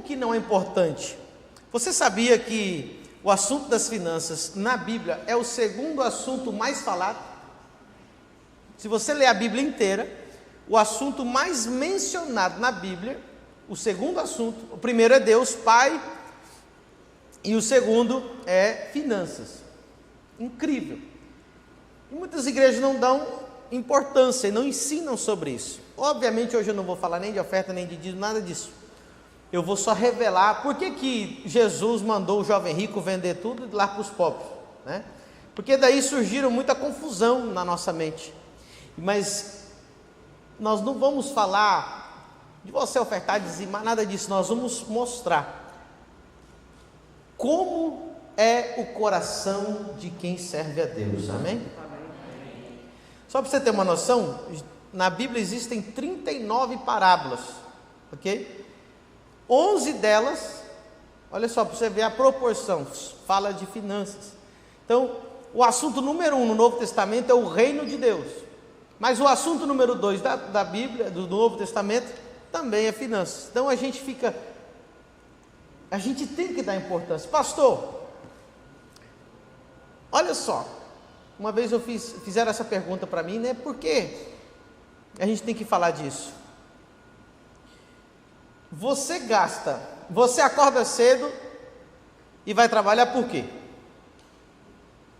que não é importante? Você sabia que o assunto das finanças na Bíblia é o segundo assunto mais falado? Se você ler a Bíblia inteira, o assunto mais mencionado na Bíblia, o segundo assunto, o primeiro é Deus Pai e o segundo é finanças. Incrível. E muitas igrejas não dão importância e não ensinam sobre isso. Obviamente hoje eu não vou falar nem de oferta, nem de dízimo, nada disso. Eu vou só revelar por que Jesus mandou o jovem rico vender tudo e dar para os pobres, né? Porque daí surgiram muita confusão na nossa mente. Mas nós não vamos falar de você ofertar, dizimar, nada disso. Nós vamos mostrar como é o coração de quem serve a Deus, amém? Só para você ter uma noção, na Bíblia existem 39 parábolas, ok? 11 delas, olha só, para você ver a proporção, fala de finanças. Então, o assunto número 1 no Novo Testamento é o reino de Deus. Mas o assunto número 2 da Bíblia, do Novo Testamento, também é finanças. Então a gente tem que dar importância. Pastor, olha só, uma vez fizeram essa pergunta para mim, né? Por que a gente tem que falar disso? Você acorda cedo e vai trabalhar por quê?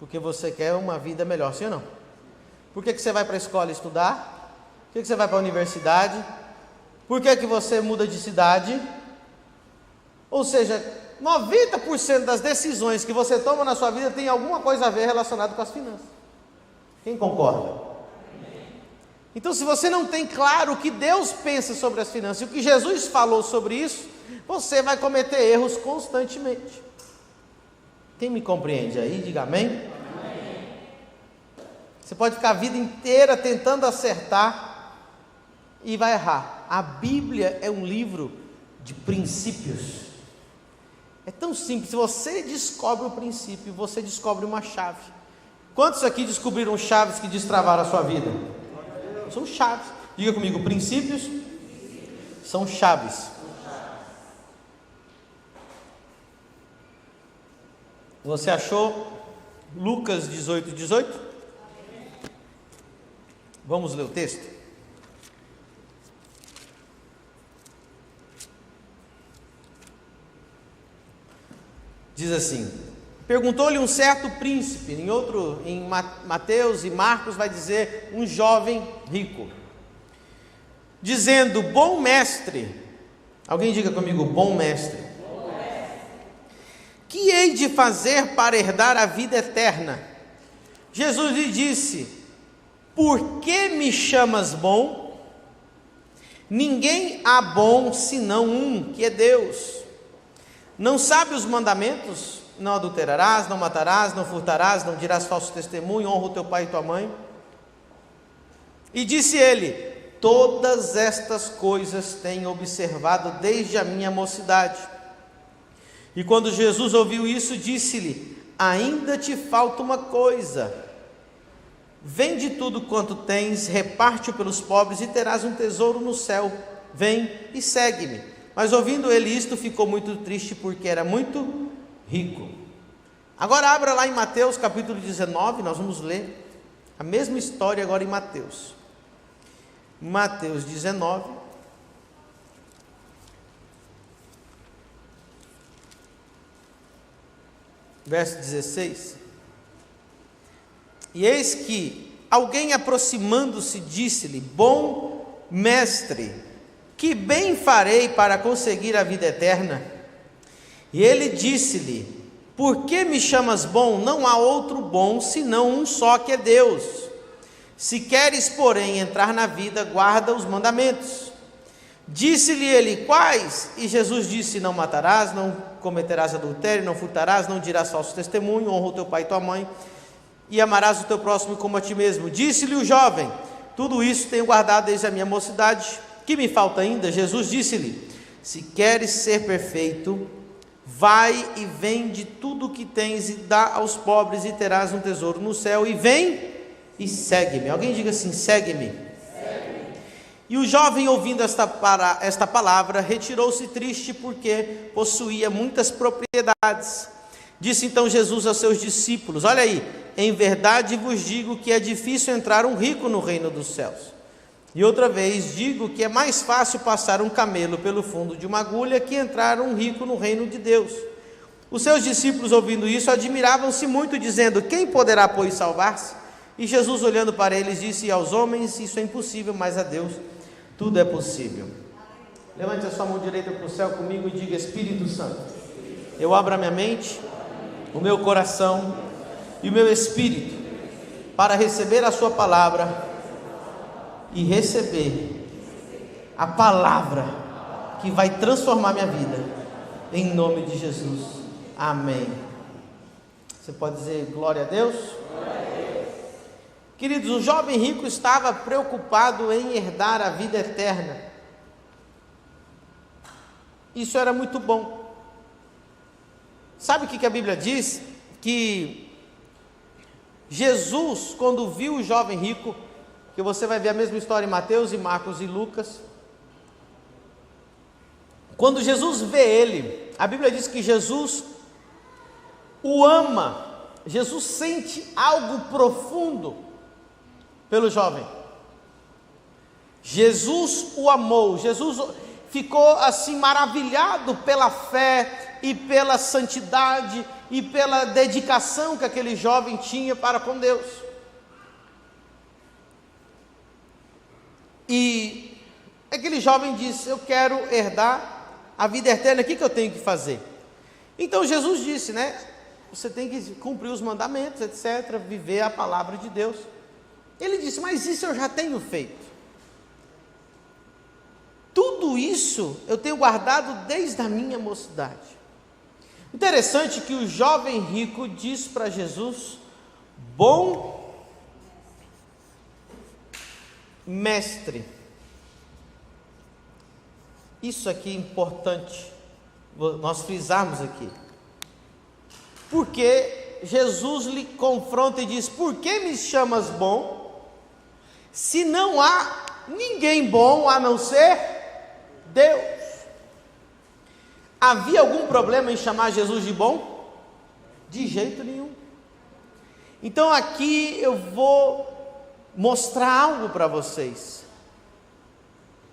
Porque você quer uma vida melhor, sim ou não? Por que você vai para a escola estudar? Por que você vai para a universidade? Por que você muda de cidade? Ou seja, 90% das decisões que você toma na sua vida tem alguma coisa a ver relacionada com as finanças. Quem concorda? Então, se você não tem claro o que Deus pensa sobre as finanças e o que Jesus falou sobre isso, você vai cometer erros constantemente. Quem me compreende aí, diga amém. Você pode ficar a vida inteira tentando acertar e vai errar. A Bíblia é um livro de princípios. É tão simples. Se você descobre o princípio, você descobre uma chave. Quantos aqui descobriram chaves que destravaram a sua vida? São chaves. Diga comigo, princípios são chaves. Você achou Lucas 18:18? Vamos ler o texto? Diz assim: perguntou-lhe um certo príncipe, em Mateus e Marcos vai dizer um jovem rico, dizendo: bom mestre, alguém diga comigo, bom mestre, que hei de fazer para herdar a vida eterna? Jesus lhe disse: por que me chamas bom? Ninguém há bom senão um, que é Deus. Não sabe os mandamentos? Não adulterarás, não matarás, não furtarás, não dirás falso testemunho, honra o teu pai e tua mãe. E disse ele: todas estas coisas tenho observado desde a minha mocidade. E quando Jesus ouviu isso, disse-lhe: ainda te falta uma coisa. Vende tudo quanto tens, reparte-o pelos pobres e terás um tesouro no céu. Vem e segue-me. Mas ouvindo ele isto, ficou muito triste, porque era muito rico. Agora abra lá em Mateus capítulo 19, nós vamos ler a mesma história agora em Mateus. Mateus 19. Verso 16. E eis que alguém aproximando-se disse-lhe: bom mestre, que bem farei para conseguir a vida eterna? E ele disse-lhe: por que me chamas bom? Não há outro bom senão um só, que é Deus. Se queres, porém, entrar na vida, guarda os mandamentos. Disse-lhe ele: quais? E Jesus disse: não matarás, não cometerás adultério, não furtarás, não dirás falso testemunho, honra o teu pai e tua mãe, e amarás o teu próximo como a ti mesmo. Disse-lhe o jovem: tudo isso tenho guardado desde a minha mocidade. Que me falta ainda? Jesus disse-lhe: se queres ser perfeito, vai e vende tudo o que tens e dá aos pobres, e terás um tesouro no céu, e vem e segue-me. Alguém diga assim: segue-me. E o jovem, ouvindo esta palavra, retirou-se triste, porque possuía muitas propriedades. Disse então Jesus aos seus discípulos: olha aí, em verdade vos digo que é difícil entrar um rico no reino dos céus. E outra vez digo que é mais fácil passar um camelo pelo fundo de uma agulha que entrar um rico no reino de Deus. Os seus discípulos, ouvindo isso, admiravam-se muito, dizendo: quem poderá, pois, salvar-se? E Jesus, olhando para eles, disse: aos homens isso é impossível, mas a Deus tudo é possível. Levante a sua mão direita para o céu comigo e diga: Espírito Santo, eu abro a minha mente, o meu coração e o meu espírito para receber a sua palavra e receber a palavra que vai transformar minha vida, em nome de Jesus, amém. Você pode dizer glória a Deus? Queridos, o jovem rico estava preocupado em herdar a vida eterna. Isso era muito bom. Sabe o que a Bíblia diz? Que Jesus, quando viu o jovem rico, que você vai ver a mesma história em Mateus e Marcos e Lucas, quando Jesus vê ele, a Bíblia diz que Jesus o ama. Jesus sente algo profundo pelo jovem. Jesus o amou. Jesus ficou assim maravilhado pela fé e pela santidade e pela dedicação que aquele jovem tinha para com Deus. E aquele jovem disse: eu quero herdar a vida eterna, o que eu tenho que fazer? Então Jesus disse, você tem que cumprir os mandamentos, etc., viver a palavra de Deus. Ele disse: mas isso eu já tenho feito. Tudo isso eu tenho guardado desde a minha mocidade. Interessante que o jovem rico diz para Jesus: bom mestre. Isso aqui é importante nós frisarmos aqui, porque Jesus lhe confronta e diz: por que me chamas bom, se não há ninguém bom a não ser Deus? Havia algum problema em chamar Jesus de bom? De jeito nenhum. Então aqui eu vou mostrar algo para vocês.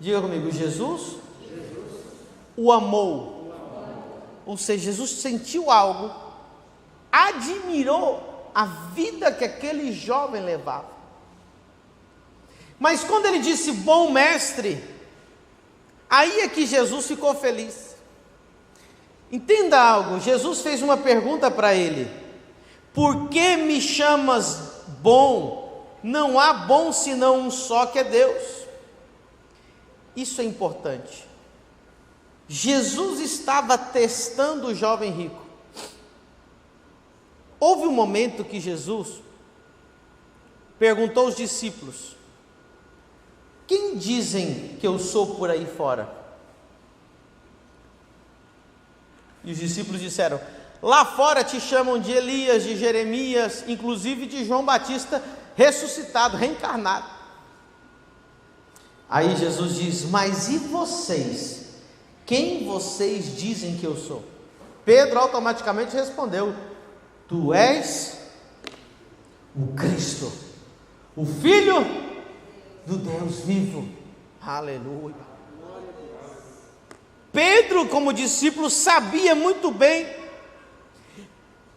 Diga comigo: Jesus o amou. Ou seja, Jesus sentiu algo, admirou a vida que aquele jovem levava. Mas quando ele disse bom mestre, aí é que Jesus ficou feliz. Entenda algo, Jesus fez uma pergunta para ele: por que me chamas bom? Não há bom senão um só, que é Deus. Isso é importante. Jesus estava testando o jovem rico. Houve um momento que Jesus perguntou aos discípulos: quem dizem que eu sou por aí fora? E os discípulos disseram: lá fora te chamam de Elias, de Jeremias, inclusive de João Batista ressuscitado, reencarnado. Aí Jesus diz: mas e vocês? Quem vocês dizem que eu sou? Pedro automaticamente respondeu: tu és o Cristo, o Filho do Deus vivo. Aleluia. Pedro, como discípulo, sabia muito bem.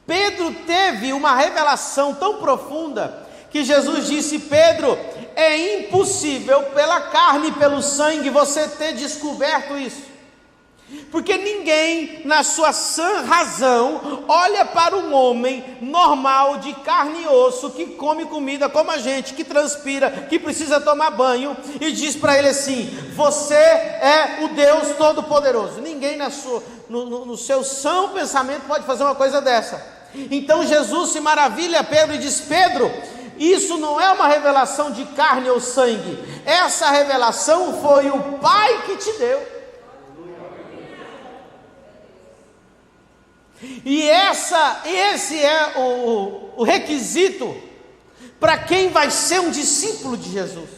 Pedro teve uma revelação tão profunda que Jesus disse: Pedro, é impossível pela carne e pelo sangue você ter descoberto isso. Porque ninguém na sua sã razão olha para um homem normal, de carne e osso, que come comida como a gente, que transpira, que precisa tomar banho, e diz para ele assim: você é o Deus Todo-Poderoso. Ninguém no seu são pensamento pode fazer uma coisa dessa. Então Jesus se maravilha a Pedro e diz: Pedro, isso não é uma revelação de carne ou sangue, essa revelação foi o Pai que te deu. E esse é o requisito para quem vai ser um discípulo de Jesus.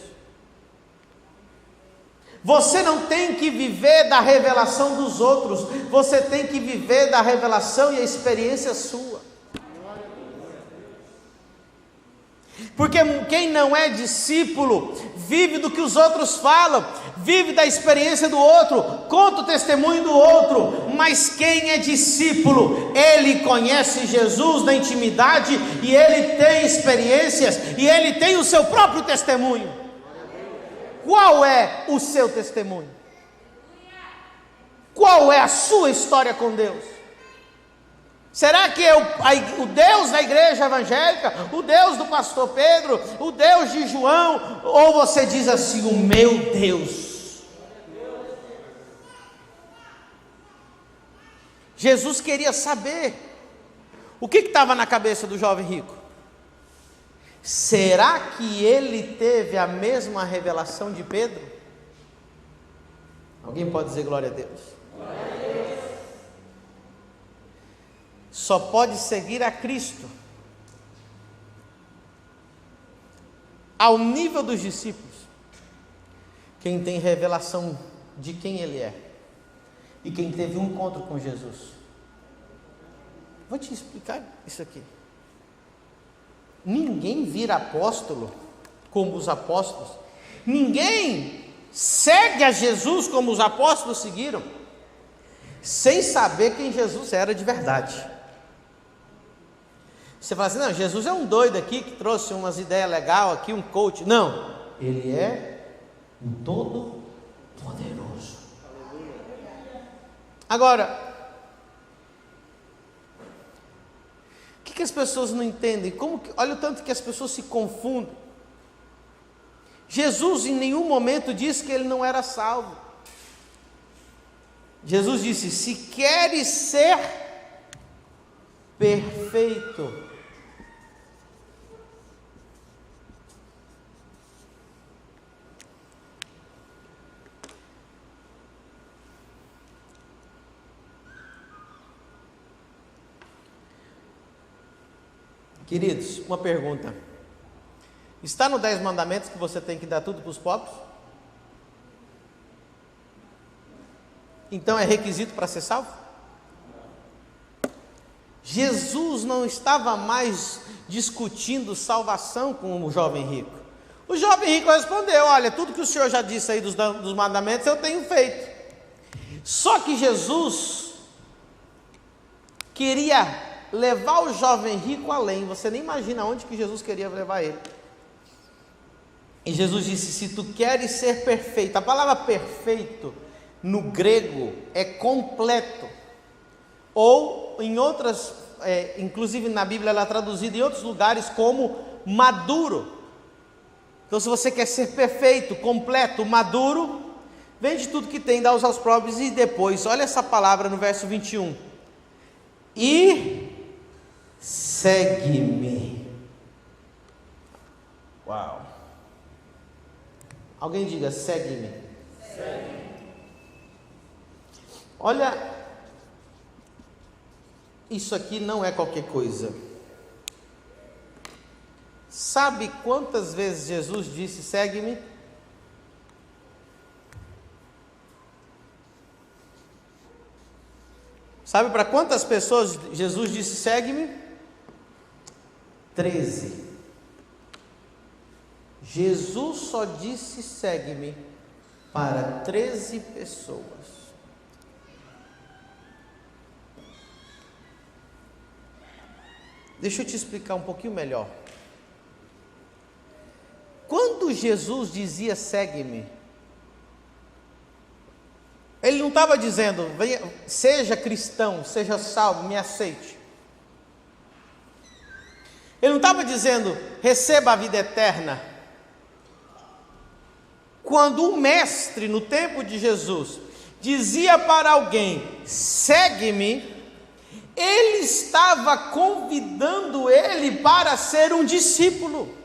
Você não tem que viver da revelação dos outros, você tem que viver da revelação e a experiência sua. Porque quem não é discípulo, vive do que os outros falam, vive da experiência do outro, conta o testemunho do outro. Mas quem é discípulo, ele conhece Jesus na intimidade, e ele tem experiências, e ele tem o seu próprio testemunho. Qual é o seu testemunho? Qual é a sua história com Deus? Será que é o Deus da igreja evangélica, o Deus do pastor Pedro, o Deus de João? Ou você diz assim, o meu Deus? Jesus queria saber o que estava na cabeça do jovem rico. Será que ele teve a mesma revelação de Pedro? Alguém pode dizer glória a Deus? Glória a Deus. Só pode seguir a Cristo ao nível dos discípulos quem tem revelação de quem Ele é e quem teve um encontro com Jesus. Vou te explicar isso aqui. Ninguém vira apóstolo como os apóstolos, ninguém segue a Jesus como os apóstolos seguiram, sem saber quem Jesus era de verdade. Você fala assim, não, Jesus é um doido aqui que trouxe umas ideias legais aqui, um coach. Não, Ele é um todo-poderoso. Agora, o que as pessoas não entendem? Olha o tanto que as pessoas se confundem. Jesus em nenhum momento disse que ele não era salvo. Jesus disse, se queres ser perfeito, queridos, uma pergunta. Está no 10 mandamentos que você tem que dar tudo para os pobres? Então é requisito para ser salvo? Jesus não estava mais discutindo salvação com o jovem rico. O jovem rico respondeu, olha, tudo que o Senhor já disse aí dos mandamentos eu tenho feito. Só que Jesus queria levar o jovem rico além. Você nem imagina onde que Jesus queria levar ele. E Jesus disse, se tu queres ser perfeito, a palavra perfeito no grego é completo, ou em outras, inclusive na Bíblia ela é traduzida em outros lugares como maduro. Então se você quer ser perfeito, completo, maduro, vende tudo que tem, dá aos pobres, e depois, olha essa palavra no verso 21, e segue-me. Uau! Alguém diga, segue-me. Segue-me. Olha, isso aqui não é qualquer coisa. Sabe quantas vezes Jesus disse, segue-me? Sabe para quantas pessoas Jesus disse, segue-me? 13. Jesus só disse segue-me para 13 pessoas. Deixa eu te explicar um pouquinho melhor. Quando Jesus dizia segue-me, ele não estava dizendo, venha, seja cristão, seja salvo, me aceite. Ele não estava dizendo, receba a vida eterna. Quando o mestre, no tempo de Jesus, dizia para alguém, segue-me, ele estava convidando ele para ser um discípulo.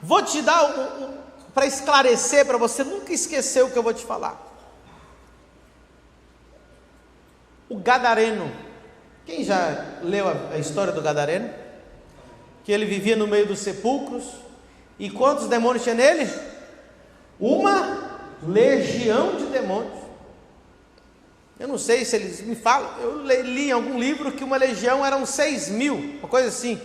Vou te dar para esclarecer, para você nunca esquecer o que eu vou te falar. O gadareno, quem já leu a história do gadareno? Que ele vivia no meio dos sepulcros, E quantos demônios tinha nele? Uma legião de demônios. Eu não sei se eles me falam, eu li em algum livro que uma legião eram 6.000, uma coisa assim.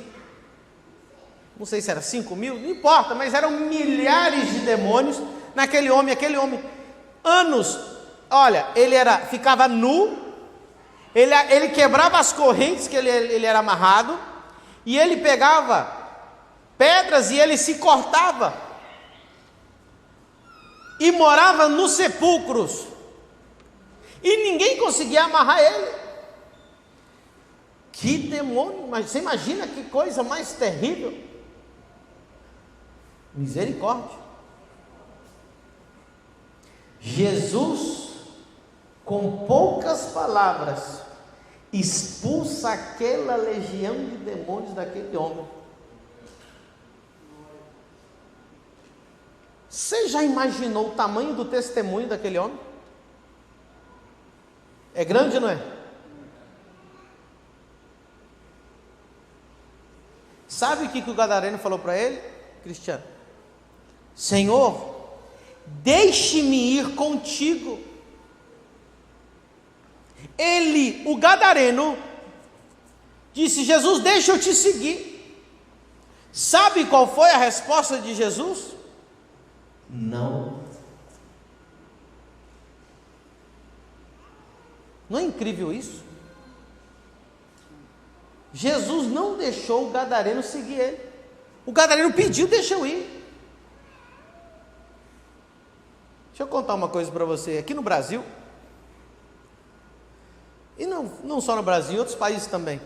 Não sei se era 5.000, não importa, mas eram milhares de demônios naquele homem, anos. Olha, ficava nu, ele quebrava as correntes que ele era amarrado, e ele pegava pedras e ele se cortava, e morava nos sepulcros, e ninguém conseguia amarrar ele. Que demônio, mas você imagina que coisa mais terrível. Misericórdia. Jesus, com poucas palavras, expulsa aquela legião de demônios daquele homem. Você já imaginou o tamanho do testemunho daquele homem? É grande, não é? Sabe o que o gadareno falou para ele, Cristiano? Senhor, deixe-me ir contigo. O gadareno, disse: Jesus, deixa eu te seguir. Sabe qual foi a resposta de Jesus? Não. Não é incrível isso? Jesus não deixou o gadareno seguir ele. O gadareno pediu: deixa eu ir. Deixa eu contar uma coisa para você. Aqui no Brasil, e não só no Brasil, em outros países também,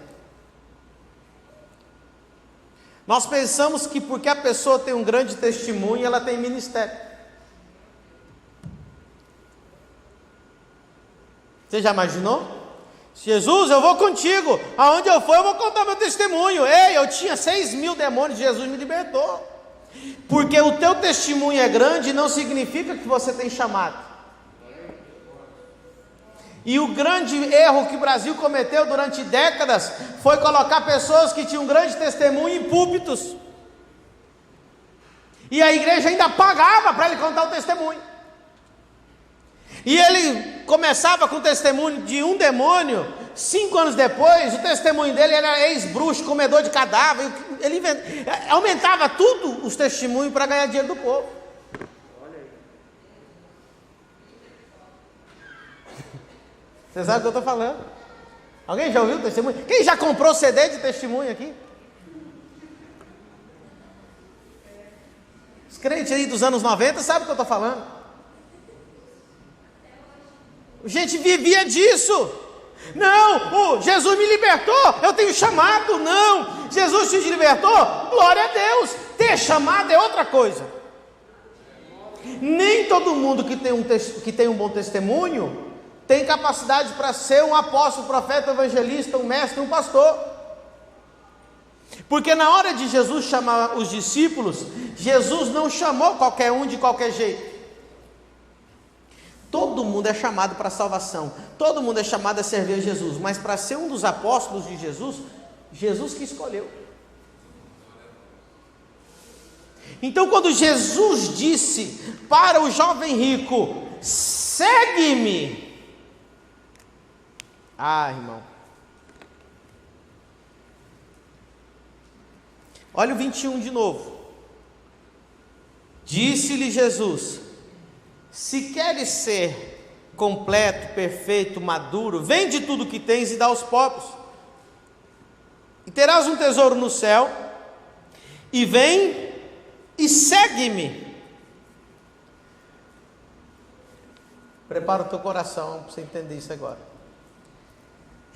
nós pensamos que porque a pessoa tem um grande testemunho, ela tem ministério. Você já imaginou? Jesus, eu vou contigo, aonde eu for eu vou contar meu testemunho. Ei, eu tinha 6.000 demônios, Jesus me libertou. Porque o teu testemunho é grande, não significa que você tem chamado. E o grande erro que o Brasil cometeu durante décadas foi colocar pessoas que tinham grande testemunho em púlpitos, e a igreja ainda pagava para ele contar o testemunho. E ele começava com o testemunho de um demônio, 5 anos depois, o testemunho dele era ex-bruxo, comedor de cadáver. Ele aumentava tudo os testemunhos para ganhar dinheiro do povo. Você sabe o que eu estou falando? Alguém já ouviu o testemunho? Quem já comprou CD de testemunho aqui? Os crentes aí dos anos 90 sabem o que eu estou falando. A gente vivia disso. Não, Jesus me libertou, eu tenho chamado. Não, Jesus te libertou, glória a Deus. Ter chamado é outra coisa. Nem todo mundo que tem um bom testemunho tem capacidade para ser um apóstolo, profeta, evangelista, um mestre, um pastor. Porque na hora de Jesus chamar os discípulos, Jesus não chamou qualquer um de qualquer jeito. Todo mundo é chamado para a salvação, todo mundo é chamado a servir a Jesus, mas para ser um dos apóstolos de Jesus, Jesus que escolheu. Então, quando Jesus disse para o jovem rico: segue-me. Irmão, olha o 21 de novo. Disse-lhe Jesus: se queres ser completo, perfeito, maduro, vende tudo o que tens e dá aos pobres, e terás um tesouro no céu, e vem e segue-me. Prepara o teu coração para você entender isso agora.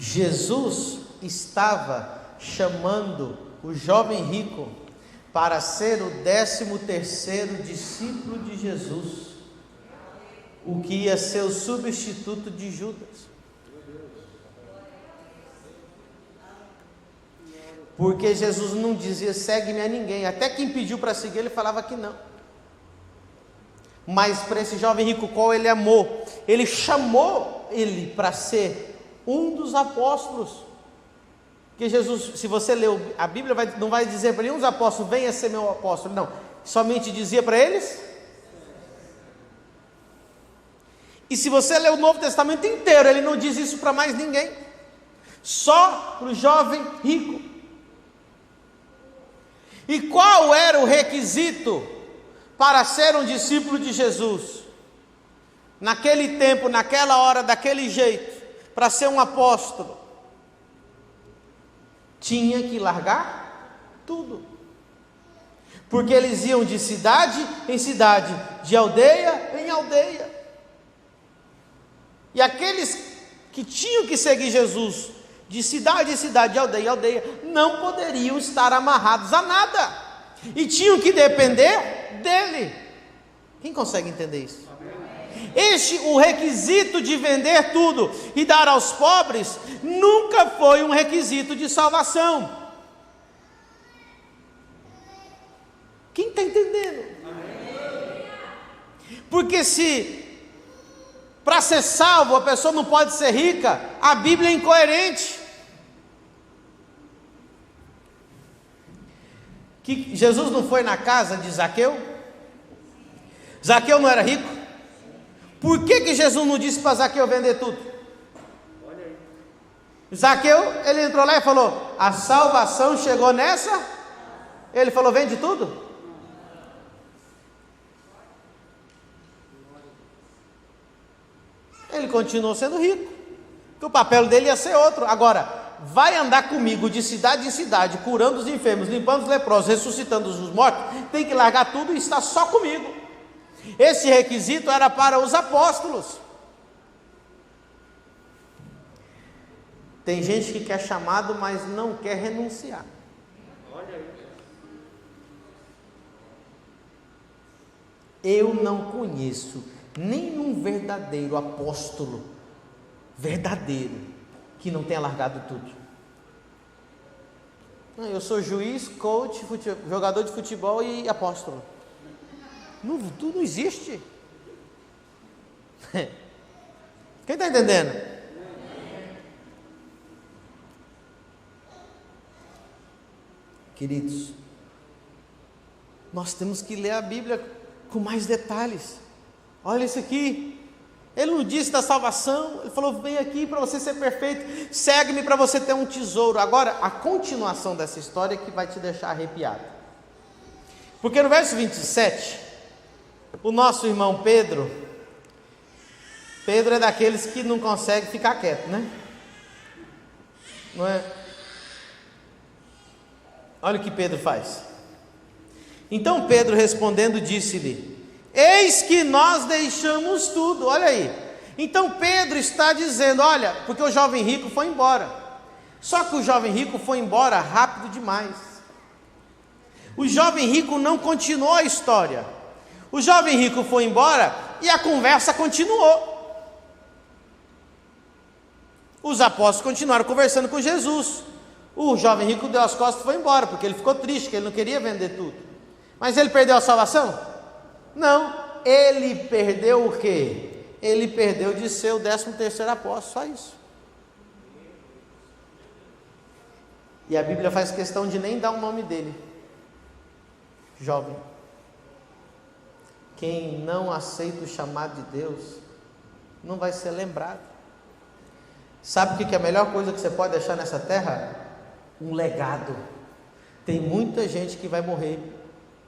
Jesus estava chamando o jovem rico para ser o 13º discípulo de Jesus, o que ia ser o substituto de Judas. Porque Jesus não dizia segue-me a ninguém, até quem pediu para seguir ele falava que não. Mas para esse jovem rico, qual ele amou, ele chamou ele para ser um dos apóstolos. Porque Jesus, se você ler a Bíblia, não vai dizer para nenhum dos apóstolos: venha ser meu apóstolo. Não, somente dizia para eles? E se você ler o Novo Testamento inteiro, ele não diz isso para mais ninguém, só para o jovem rico. E qual era o requisito para ser um discípulo de Jesus? Naquele tempo, naquela hora, daquele jeito, para ser um apóstolo, tinha que largar tudo, porque eles iam de cidade em cidade, de aldeia em aldeia, e aqueles que tinham que seguir Jesus, de cidade em cidade, de aldeia em aldeia, não poderiam estar amarrados a nada, e tinham que depender dele. Quem consegue entender isso? O requisito de vender tudo e dar aos pobres nunca foi um requisito de salvação. Quem está entendendo? Porque se para ser salvo a pessoa não pode ser rica, a Bíblia é incoerente. Que Jesus não foi na casa de Zaqueu? Zaqueu não era rico? Por que Jesus não disse para Zaqueu vender tudo? Zaqueu, ele entrou lá e falou: a salvação chegou nessa? Ele falou: vende tudo? Ele continuou sendo rico, porque o papel dele ia ser outro. Agora, vai andar comigo de cidade em cidade, curando os enfermos, limpando os leprosos, ressuscitando os mortos, tem que largar tudo e estar só comigo. Esse requisito era para os apóstolos. Tem gente que quer chamado, mas não quer renunciar. Eu não conheço nenhum verdadeiro apóstolo, verdadeiro, que não tenha largado tudo. Eu sou juiz, coach, jogador de futebol e apóstolo. Tudo não existe. Quem está entendendo? Queridos, nós temos que ler a Bíblia com mais detalhes. Olha isso aqui. Ele não disse da salvação, ele falou: vem aqui para você ser perfeito, segue-me para você ter um tesouro. Agora, a continuação dessa história que vai te deixar arrepiado. Porque no verso 27, o nosso irmão Pedro é daqueles que não consegue ficar quieto, né? Não é? Olha o que Pedro faz. Então Pedro respondendo disse-lhe: eis que nós deixamos tudo. Olha aí. Então Pedro está dizendo: olha, porque o jovem rico foi embora. Só que o jovem rico foi embora rápido demais. O jovem rico não continuou a história. O jovem rico foi embora e a conversa continuou. Os apóstolos continuaram conversando com Jesus. O jovem rico deu as costas e foi embora, porque ele ficou triste, que ele não queria vender tudo. Mas ele perdeu a salvação? Não, ele perdeu o quê? Ele perdeu de ser o 13º apóstolo, só isso. E a Bíblia faz questão de nem dar o nome dele. Jovem. Quem não aceita o chamado de Deus, não vai ser lembrado. Sabe o que é a melhor coisa que você pode deixar nessa terra? Um legado. Tem muita gente que vai morrer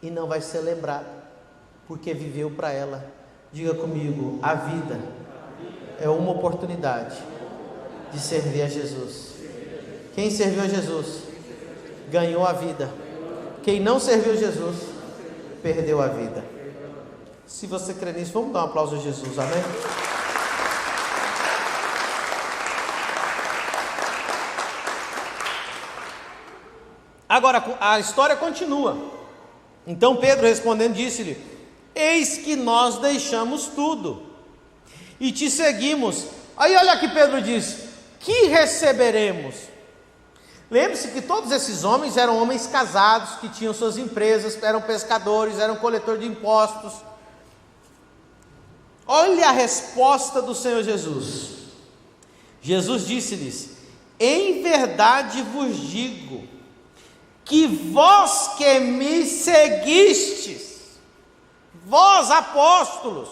e não vai ser lembrado, porque viveu para ela. Diga comigo: a vida é uma oportunidade de servir a Jesus. Quem serviu a Jesus ganhou a vida. Quem não serviu a Jesus perdeu a vida. Se você crê nisso, vamos dar um aplauso a Jesus, amém? Agora a história continua. Então Pedro respondendo disse-lhe: eis que nós deixamos tudo e te seguimos. Aí olha que Pedro diz: que receberemos? Lembre-se que todos esses homens eram homens casados, que tinham suas empresas, eram pescadores, eram coletores de impostos. Olha a resposta do Senhor Jesus. Jesus disse-lhes: em verdade vos digo, que vós que me seguistes, vós apóstolos,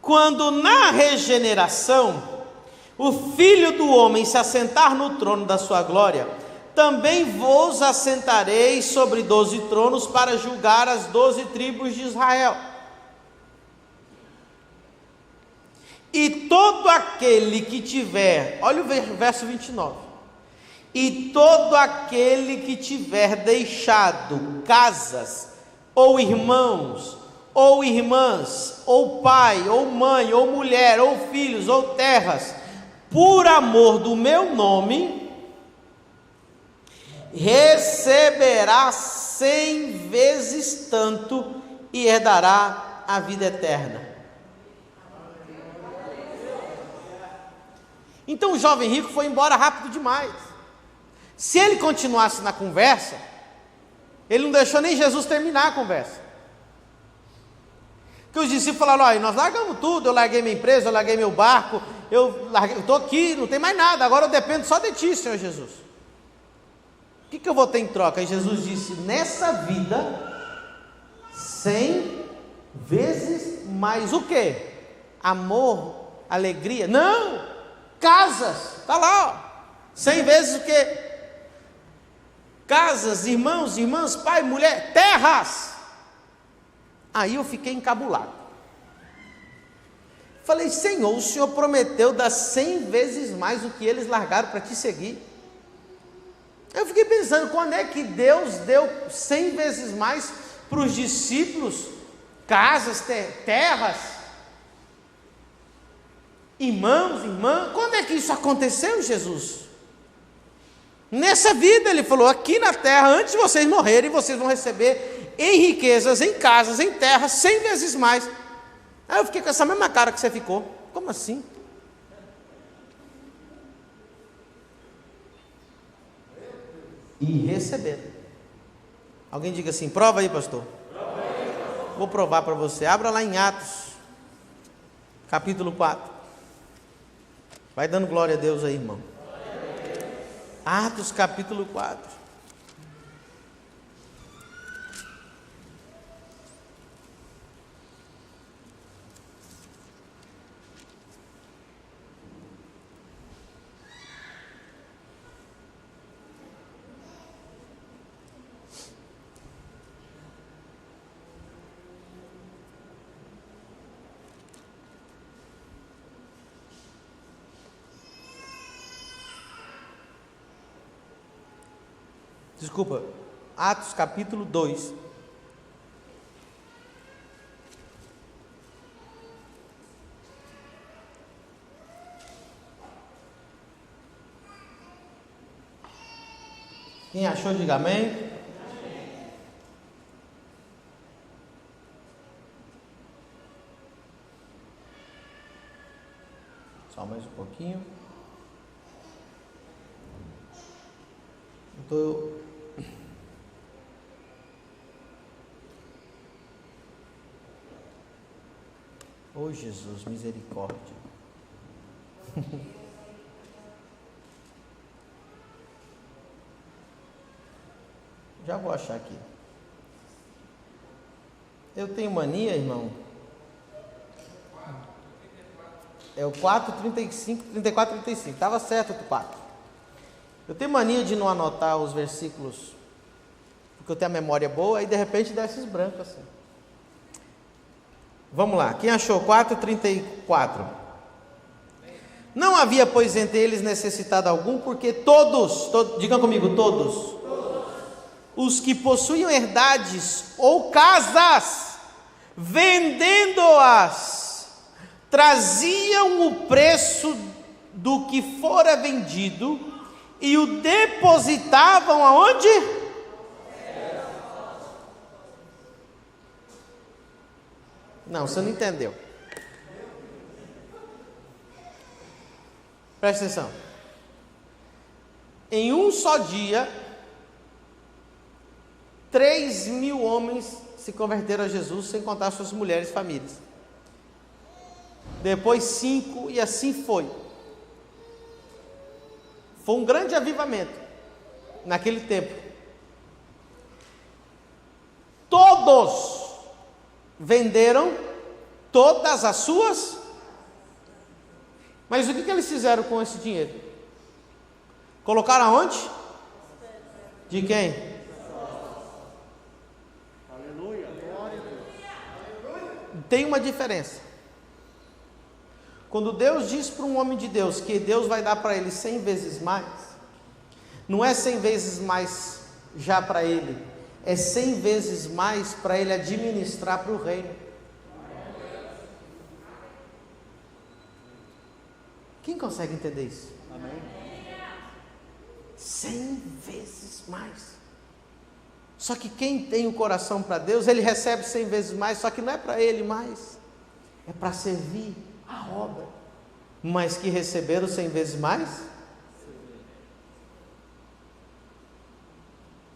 quando na regeneração o Filho do Homem se assentar no trono da sua glória, também vos assentareis sobre 12 tronos para julgar as 12 tribos de Israel. E todo aquele que tiver, olha o verso 29, e todo aquele que tiver deixado casas, ou irmãos, ou irmãs, ou pai, ou mãe, ou mulher, ou filhos, ou terras, por amor do meu nome, receberá 100 vezes tanto e herdará a vida eterna. Então o jovem rico foi embora rápido demais. Se ele continuasse na conversa, ele não deixou nem Jesus terminar a conversa. Porque os discípulos falaram: olha, nós largamos tudo, eu larguei minha empresa, eu larguei meu barco, eu estou aqui, não tem mais nada, agora eu dependo só de ti, Senhor Jesus. O que eu vou ter em troca? E Jesus disse: nessa vida, 100 vezes mais o quê? Amor, alegria? Não! Casas, está lá, ó. 100 vezes o quê? Casas, irmãos, irmãs, pai, mulher, terras. Aí eu fiquei encabulado. Falei: Senhor, o Senhor prometeu dar 100 vezes mais do que eles largaram para te seguir. Eu fiquei pensando, quando é que Deus deu 100 vezes mais para os discípulos? Casas, terras, irmãos, irmãs, quando é que isso aconteceu, Jesus? Nessa vida, ele falou, aqui na terra, antes de vocês morrerem, vocês vão receber em riquezas, em casas, em terras, 100 vezes mais. Aí eu fiquei com essa mesma cara que você ficou. Como assim? E receberam. Alguém diga assim: prova aí, pastor. Vou provar para você. Abra lá em Atos, capítulo 4. Vai dando glória a Deus aí, irmão. Atos, capítulo 4. Desculpa, Atos capítulo 2. Quem achou, diga amém. Amém. Só mais um pouquinho. Oh Jesus, misericórdia. Já vou achar aqui. Eu tenho mania, irmão. É o 34, 35. Estava certo o 4. Eu tenho mania de não anotar os versículos, porque eu tenho a memória boa, e de repente dá esses brancos assim. Vamos lá, quem achou? 4:34. Não havia, pois, entre eles necessitado algum, porque todos, digam comigo, todos, os que possuíam herdades ou casas, vendendo-as, traziam o preço do que fora vendido e o depositavam aonde? Não, você não entendeu. Presta atenção. Em um só dia, 3.000 homens se converteram a Jesus, sem contar suas mulheres e famílias. Depois 5, e assim foi. Foi um grande avivamento. naquele tempo, todos venderam todas as suas. Mas o que eles fizeram com esse dinheiro? Colocaram aonde? De quem? Aleluia. Tem uma diferença. Quando Deus diz para um homem de Deus que Deus vai dar para ele 100 vezes mais, não é 100 vezes mais já para ele, é 100 vezes mais para ele administrar para o reino. Quem consegue entender isso? Amém. 100 vezes mais. Só que quem tem o coração para Deus, ele recebe 100 vezes mais, só que não é para ele mais, é para servir a obra. Mas que receberam 100 vezes mais?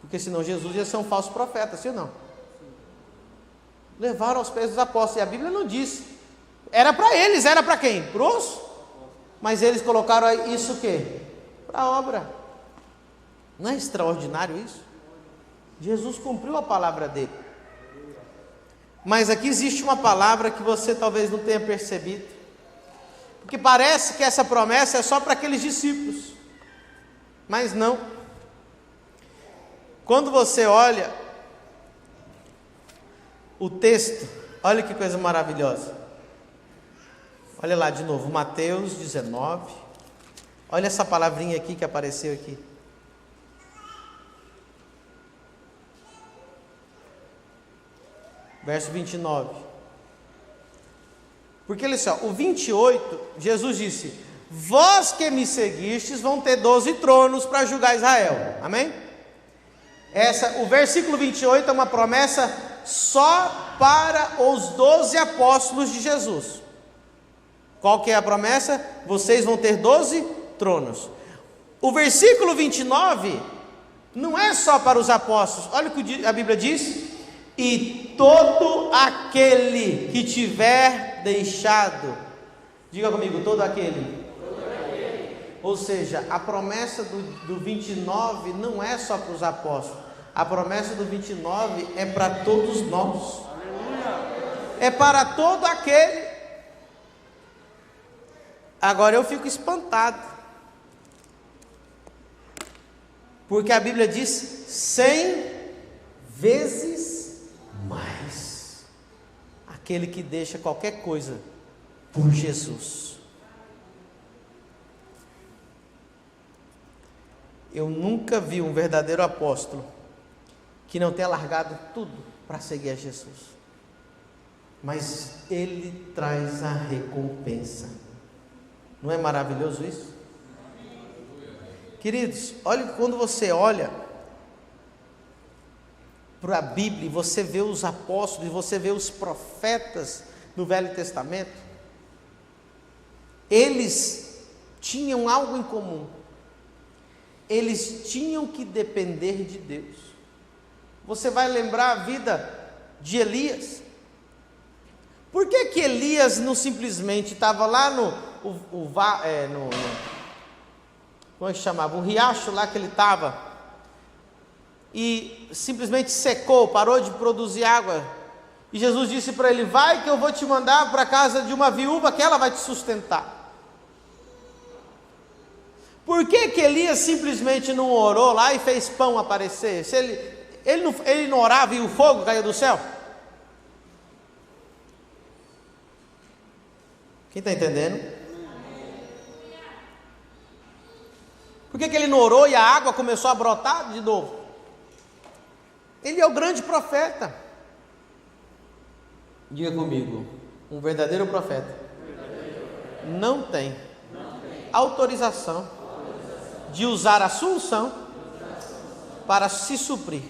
Porque senão Jesus ia ser um falso profeta, sim ou não? Levaram aos pés dos apóstolos, e a Bíblia não diz. Era para eles, era para quem? Para os? Mas eles colocaram isso o quê? Para a obra. Não é extraordinário isso? Jesus cumpriu a palavra dele. Mas aqui existe uma palavra que você talvez não tenha percebido, porque parece que essa promessa é só para aqueles discípulos, mas não. Quando você olha o texto, olha que coisa maravilhosa. Olha lá de novo, Mateus 19. Olha essa palavrinha aqui que apareceu aqui. Verso 29. Porque olha só, o 28, Jesus disse: vós que me seguistes vão ter 12 tronos para julgar Israel. Amém? O versículo 28 é uma promessa só para os 12 apóstolos de Jesus. Qual que é a promessa? Vocês vão ter 12 tronos. O versículo 29 não é só para os apóstolos. Olha o que a Bíblia diz: e todo aquele que tiver deixado, diga comigo, todo aquele. Ou seja, a promessa do 29 não é só para os apóstolos, a promessa do 29 é para todos nós. É para todo aquele. Agora eu fico espantado, porque a Bíblia diz 100 vezes mais. Aquele que deixa qualquer coisa por Jesus. Eu nunca vi um verdadeiro apóstolo que não tenha largado tudo para seguir a Jesus, mas ele traz a recompensa. Não é maravilhoso isso? Queridos, olha, quando você olha para a Bíblia, você vê os apóstolos, você vê os profetas do Velho Testamento, eles tinham algo em comum. Eles tinham que depender de Deus. Você vai lembrar a vida de Elias. Por que que Elias não simplesmente estava lá como é que chamava? O riacho lá que ele estava, e simplesmente secou, parou de produzir água, e Jesus disse para ele: vai que eu vou te mandar para a casa de uma viúva que ela vai te sustentar. Por que que Elias simplesmente não orou lá e fez pão aparecer? Se ele não orava e o fogo caiu do céu? Quem está entendendo? Por que que ele não orou e a água começou a brotar de novo? Ele é o grande profeta. Diga comigo, um verdadeiro profeta não tem autorização de usar a sua unção para se suprir.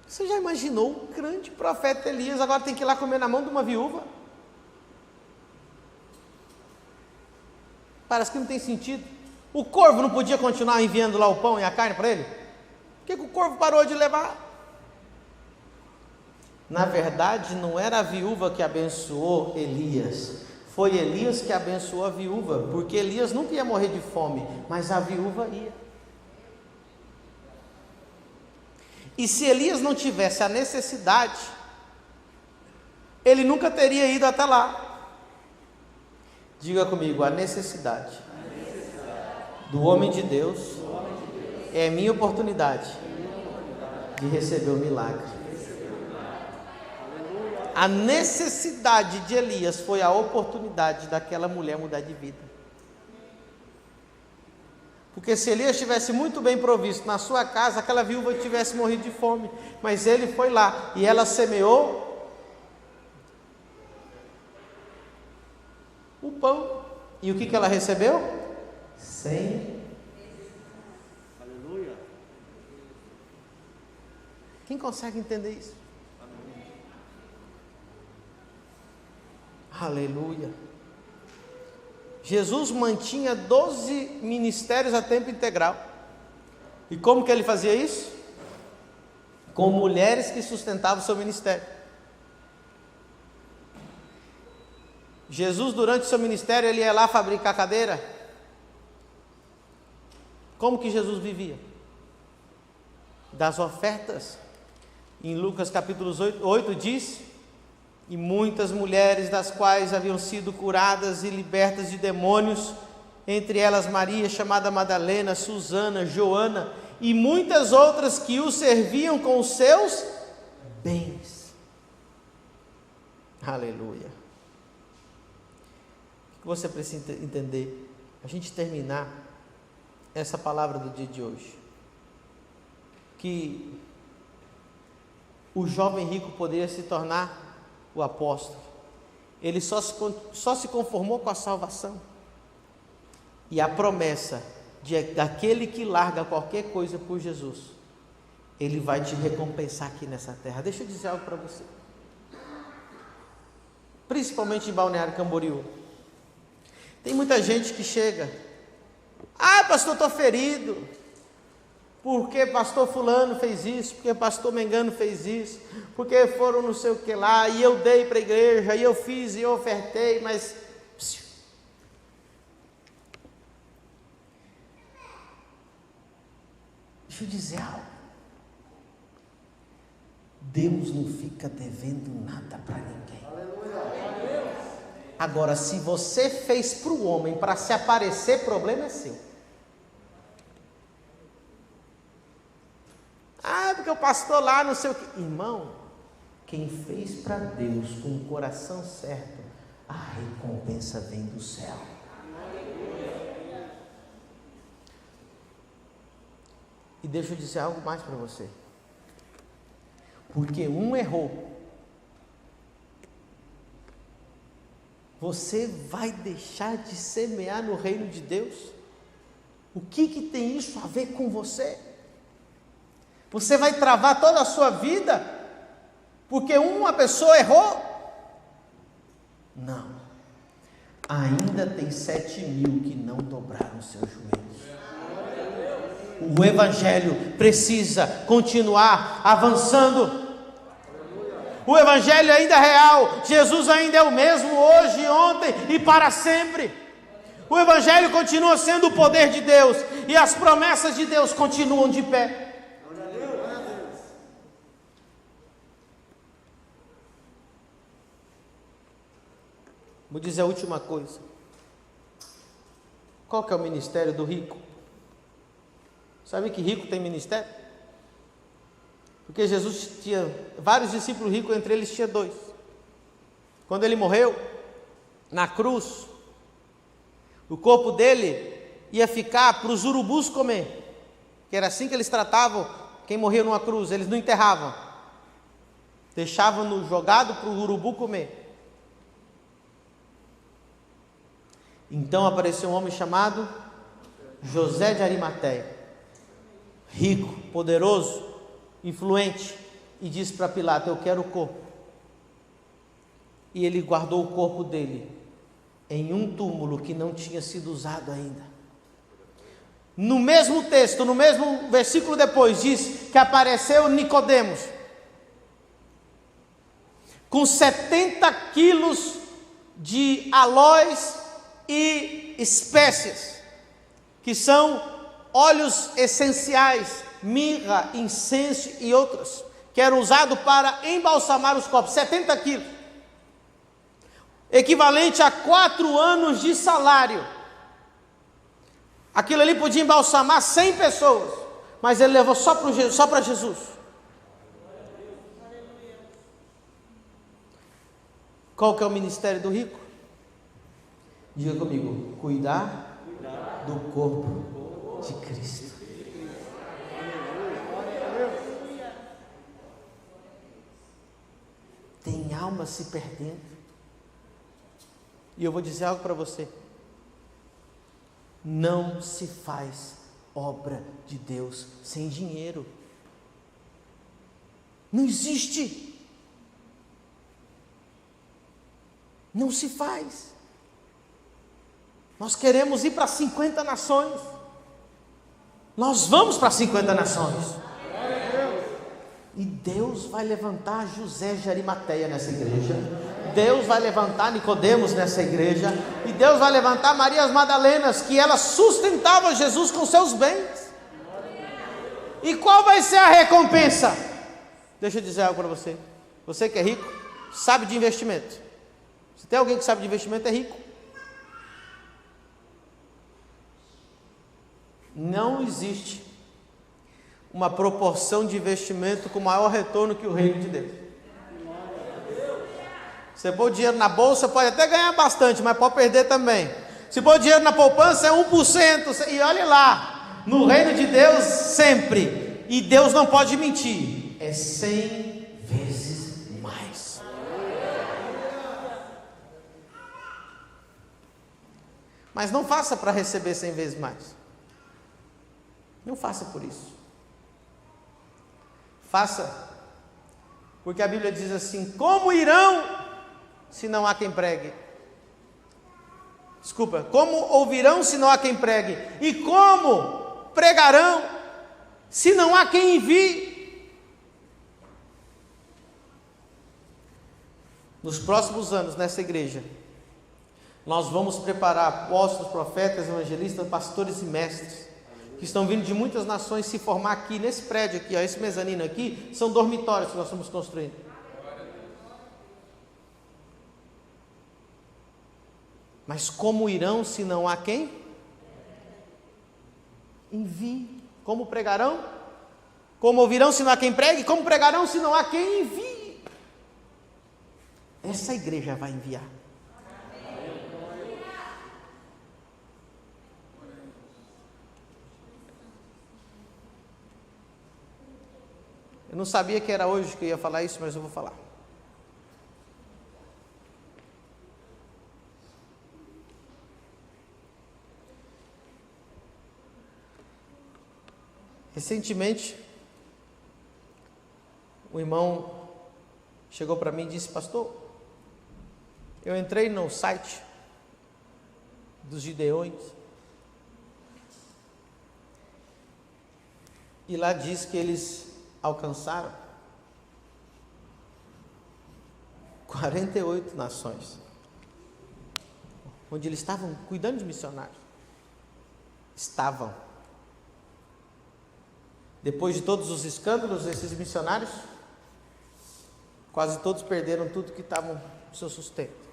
Você já imaginou o grande profeta Elias agora tem que ir lá comer na mão de uma viúva? Parece que não tem sentido. O corvo não podia continuar enviando lá o pão e a carne para ele? Por que o corvo parou de levar? Na verdade, não era a viúva que abençoou Elias, foi Elias que abençoou a viúva, porque Elias nunca ia morrer de fome, mas a viúva ia. E se Elias não tivesse a necessidade, ele nunca teria ido até lá. Diga comigo, a necessidade do homem de Deus é minha oportunidade de receber o milagre. A necessidade de Elias foi a oportunidade daquela mulher mudar de vida. Porque se Elias estivesse muito bem provisto na sua casa, aquela viúva tivesse morrido de fome. Mas ele foi lá e ela semeou o pão. E o que ela recebeu? 100. Aleluia. Quem consegue entender isso? Aleluia. Jesus mantinha 12 ministérios a tempo integral. E como que ele fazia isso? Com mulheres que sustentavam o seu ministério. Jesus, durante o seu ministério, ele ia lá fabricar cadeira. Como que Jesus vivia? Das ofertas. Em Lucas capítulo 8 diz: e muitas mulheres, das quais haviam sido curadas e libertas de demônios, entre elas Maria, chamada Madalena, Susana, Joana, e muitas outras que o serviam com os seus bens. Aleluia. O que você precisa entender? A gente terminar essa palavra do dia de hoje, que o jovem rico poderia se tornar o apóstolo. Ele só se conformou com a salvação e a promessa daquele que larga qualquer coisa por Jesus, ele vai te recompensar aqui nessa terra. Deixa eu dizer algo para você, principalmente em Balneário Camboriú. Tem muita gente que chega: ah, pastor, estou ferido, porque pastor fulano fez isso, porque pastor Mengano fez isso, porque foram não sei o que lá, e eu dei para a igreja, e eu fiz, e eu ofertei, mas... Deixa eu dizer algo. Deus não fica devendo nada para ninguém. Agora, se você fez para o homem para se aparecer, problema é seu. Ah, porque o pastor lá não sei o que. Irmão, quem fez para Deus com o coração certo, a recompensa vem do céu. E deixa eu dizer algo mais para você. Porque um errou, você vai deixar de semear no reino de Deus? O que tem isso a ver com você? Você vai travar toda a sua vida porque uma pessoa errou? Não. Ainda tem 7.000 que não dobraram seus joelhos. O evangelho precisa continuar avançando. O evangelho ainda é real. Jesus ainda é o mesmo hoje, ontem e para sempre. O evangelho continua sendo o poder de Deus e as promessas de Deus continuam de pé. Vou dizer a última coisa. Qual que é o ministério do rico? Sabe que rico tem ministério? Porque Jesus tinha vários discípulos ricos, entre eles tinha 2. Quando ele morreu na cruz, o corpo dele ia ficar para os urubus comer, que era assim que eles tratavam quem morria numa cruz. Eles não enterravam, deixavam-no jogado para o urubu comer. Então apareceu um homem chamado José de Arimateia, rico, poderoso, influente, e disse para Pilato: eu quero o corpo. E ele guardou o corpo dele em um túmulo que não tinha sido usado ainda. No mesmo texto, no mesmo versículo depois, diz que apareceu Nicodemos com 70 quilos de aloés e espécies, que são óleos essenciais, mirra, incenso e outros, que eram usados para embalsamar os corpos, 70 quilos, equivalente a 4 anos de salário. Aquilo ali podia embalsamar 100 pessoas, mas ele levou só para Jesus. Qual que é o ministério do rico? Diga comigo: cuidar do corpo de Cristo. Tem alma se perdendo. E eu vou dizer algo para você: não se faz obra de Deus sem dinheiro. Não existe. Não se faz. Nós queremos ir para 50 nações. Nós vamos para 50 nações. E Deus vai levantar José de Arimateia nessa igreja. Deus vai levantar Nicodemos nessa igreja. E Deus vai levantar Marias Madalenas, que elas sustentavam Jesus com seus bens. E qual vai ser a recompensa? Deixa eu dizer algo para você. Você que é rico, sabe de investimento. Se tem alguém que sabe de investimento, é rico. Não existe uma proporção de investimento com maior retorno que o reino de Deus. Você pôr dinheiro na bolsa, pode até ganhar bastante, mas pode perder também. Se pôr dinheiro na poupança, é 1%. E olhe lá, no reino de Deus, sempre. E Deus não pode mentir. É 100 vezes mais. Mas não faça para receber 100 vezes mais. Não faça por isso. Faça, porque a Bíblia diz assim: como irão se não há quem pregue? Desculpa, como ouvirão se não há quem pregue? E como pregarão se não há quem envie? Nos próximos anos, nessa igreja, nós vamos preparar apóstolos, profetas, evangelistas, pastores e mestres, que estão vindo de muitas nações se formar aqui, nesse prédio aqui, ó, esse mezanino aqui, são dormitórios que nós estamos construindo. Mas como irão se não há quem? Envie. Como pregarão? Como ouvirão se não há quem pregue? Como pregarão se não há quem envie? Essa igreja vai enviar. Eu não sabia que era hoje que eu ia falar isso, mas eu vou falar. Recentemente, um irmão chegou para mim e disse: pastor, eu entrei no site dos Gideões e lá diz que eles alcançaram 48 nações, onde eles estavam cuidando de missionários. Estavam. Depois de todos os escândalos, esses missionários, quase todos perderam tudo que estavam no seu sustento.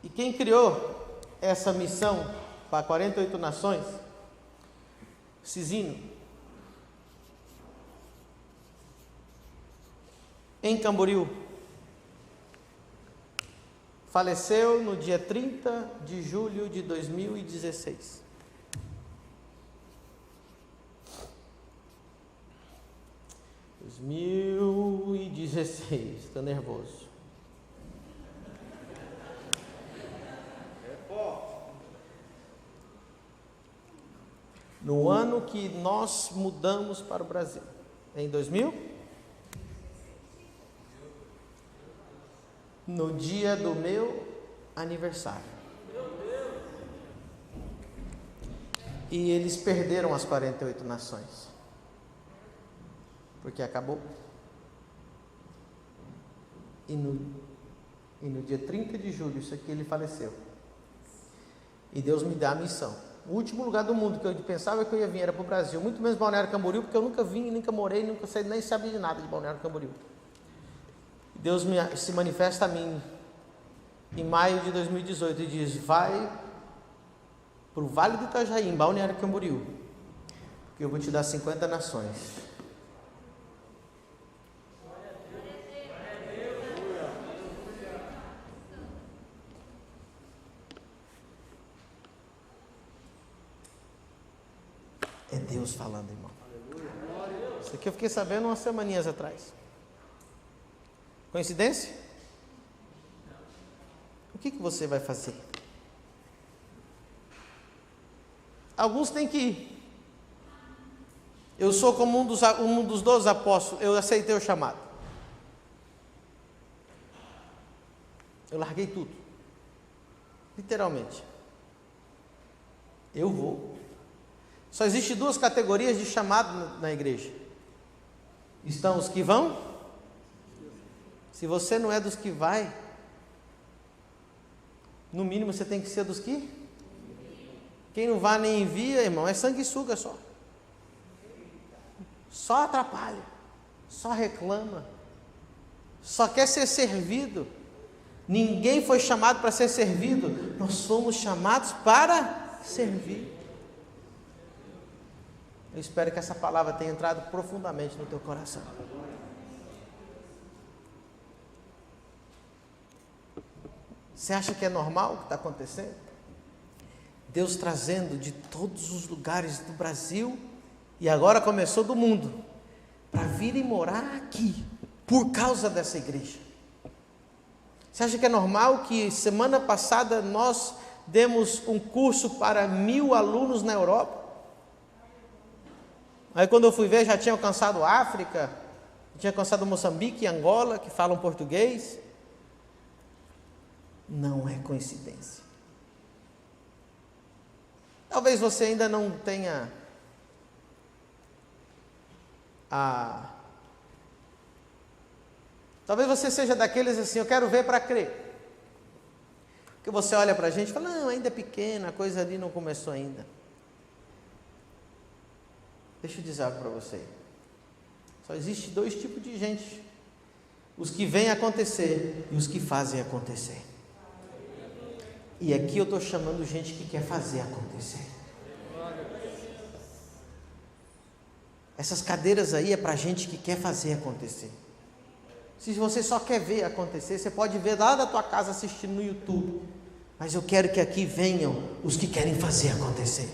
E quem criou essa missão para 48 nações? Cisino, em Camboriú, faleceu no dia 30 de julho de 2016. Estou nervoso. No ano que nós mudamos para o Brasil, em 2000, no dia do meu aniversário. E eles perderam as 48 nações, porque acabou. E no dia 30 de julho, isso aqui, ele faleceu. E Deus me dá a missão. O último lugar do mundo que eu pensava que eu ia vir era para o Brasil, muito menos Balneário Camboriú, porque eu nunca vim, nunca morei, nunca sei, nem sabia de nada de Balneário Camboriú. Deus se manifesta a mim em maio de 2018 e diz: vai para o Vale do Itajaí, em Balneário Camboriú, porque eu vou te dar 50 nações. É Deus falando, irmão. Isso aqui eu fiquei sabendo umas semaninhas atrás. Coincidência? O que você vai fazer? Alguns têm que ir. Eu sou como um dos 12 apóstolos. Eu aceitei o chamado. Eu larguei tudo. Literalmente. Eu vou. Só existe 2 categorias de chamado na igreja. Estão os que vão. Se você não é dos que vai, no mínimo você tem que ser dos que. Quem não vai nem envia, irmão, é sanguessuga só. Só atrapalha, só reclama, só quer ser servido. Ninguém foi chamado para ser servido, nós fomos chamados para servir. Eu espero que essa palavra tenha entrado profundamente no teu coração. Você acha que é normal o que está acontecendo? Deus trazendo de todos os lugares do Brasil, e agora começou do mundo, para virem morar aqui, por causa dessa igreja. Você acha que é normal que semana passada nós demos um curso para 1000 alunos na Europa? Aí quando eu fui ver, já tinha alcançado a África, tinha alcançado Moçambique e Angola, que falam português. Não é coincidência. Talvez você ainda não tenha Talvez você seja daqueles assim: eu quero ver para crer. Porque você olha para a gente e fala: não, ainda é pequena, a coisa ali não começou ainda. Deixa eu dizer algo para você. Só existe 2 tipos de gente: os que veem acontecer e os que fazem acontecer. E aqui eu estou chamando gente que quer fazer acontecer. Essas cadeiras aí é para gente que quer fazer acontecer. Se você só quer ver acontecer, você pode ver lá da tua casa assistindo no YouTube. Mas eu quero que aqui venham os que querem fazer acontecer.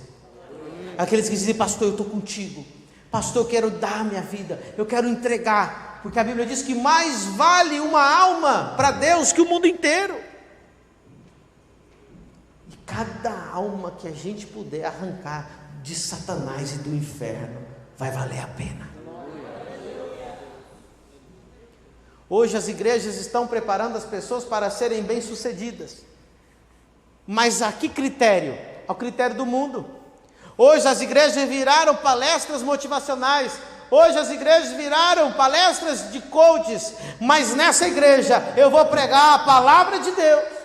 Aqueles que dizem: pastor, eu estou contigo. Pastor, eu quero dar minha vida, eu quero entregar. Porque a Bíblia diz que mais vale uma alma para Deus que o mundo inteiro. E cada alma que a gente puder arrancar de Satanás e do inferno, vai valer a pena. Hoje as igrejas estão preparando as pessoas para serem bem-sucedidas. Mas a que critério? Ao critério do mundo. Hoje as igrejas viraram palestras motivacionais. Hoje as igrejas viraram palestras de coaches. Mas nessa igreja eu vou pregar a palavra de Deus.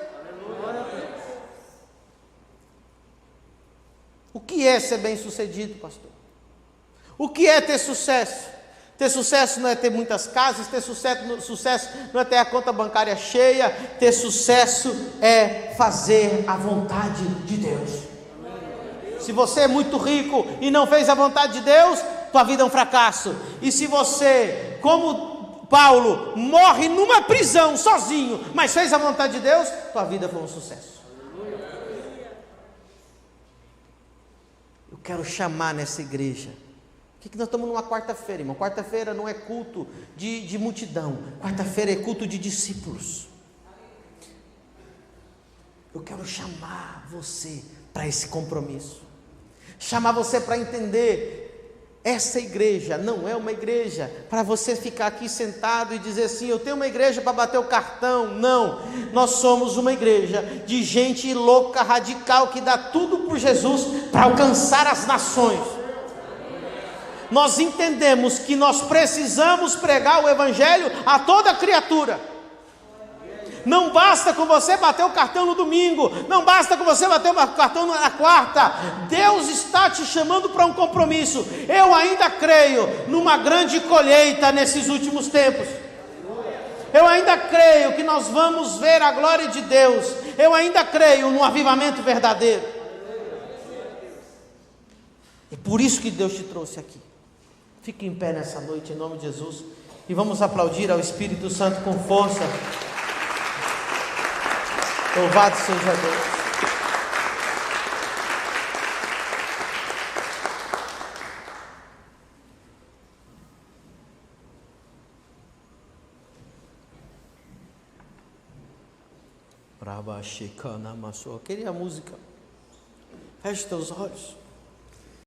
O que é ser bem-sucedido, pastor? O que é ter sucesso? Ter sucesso não é ter muitas casas, ter sucesso não é ter a conta bancária cheia, ter sucesso é fazer a vontade de Deus. Se você é muito rico e não fez a vontade de Deus, tua vida é um fracasso. E se você, como Paulo, morre numa prisão sozinho, mas fez a vontade de Deus, tua vida foi um sucesso. Eu quero chamar nessa igreja. Por que nós estamos numa quarta-feira, irmão? Quarta-feira não é culto de multidão. Quarta-feira é culto de discípulos. Eu quero chamar você para esse compromisso. Chamar você para entender. Essa igreja não é uma igreja para você ficar aqui sentado e dizer assim: eu tenho uma igreja para bater o cartão. Não, nós somos uma igreja de gente louca, radical, que dá tudo por Jesus para alcançar as nações. Nós entendemos que nós precisamos pregar o evangelho a toda criatura. Não basta com você bater o cartão no domingo, não basta com você bater o cartão na quarta. Deus está te chamando para um compromisso. Eu ainda creio numa grande colheita nesses últimos tempos. Eu ainda creio que nós vamos ver a glória de Deus. Eu ainda creio num avivamento verdadeiro. É por isso que Deus te trouxe aqui. Fique em pé nessa noite, em nome de Jesus. E vamos aplaudir ao Espírito Santo com força. Louvado seja Deus. Queria a música. Feche teus olhos.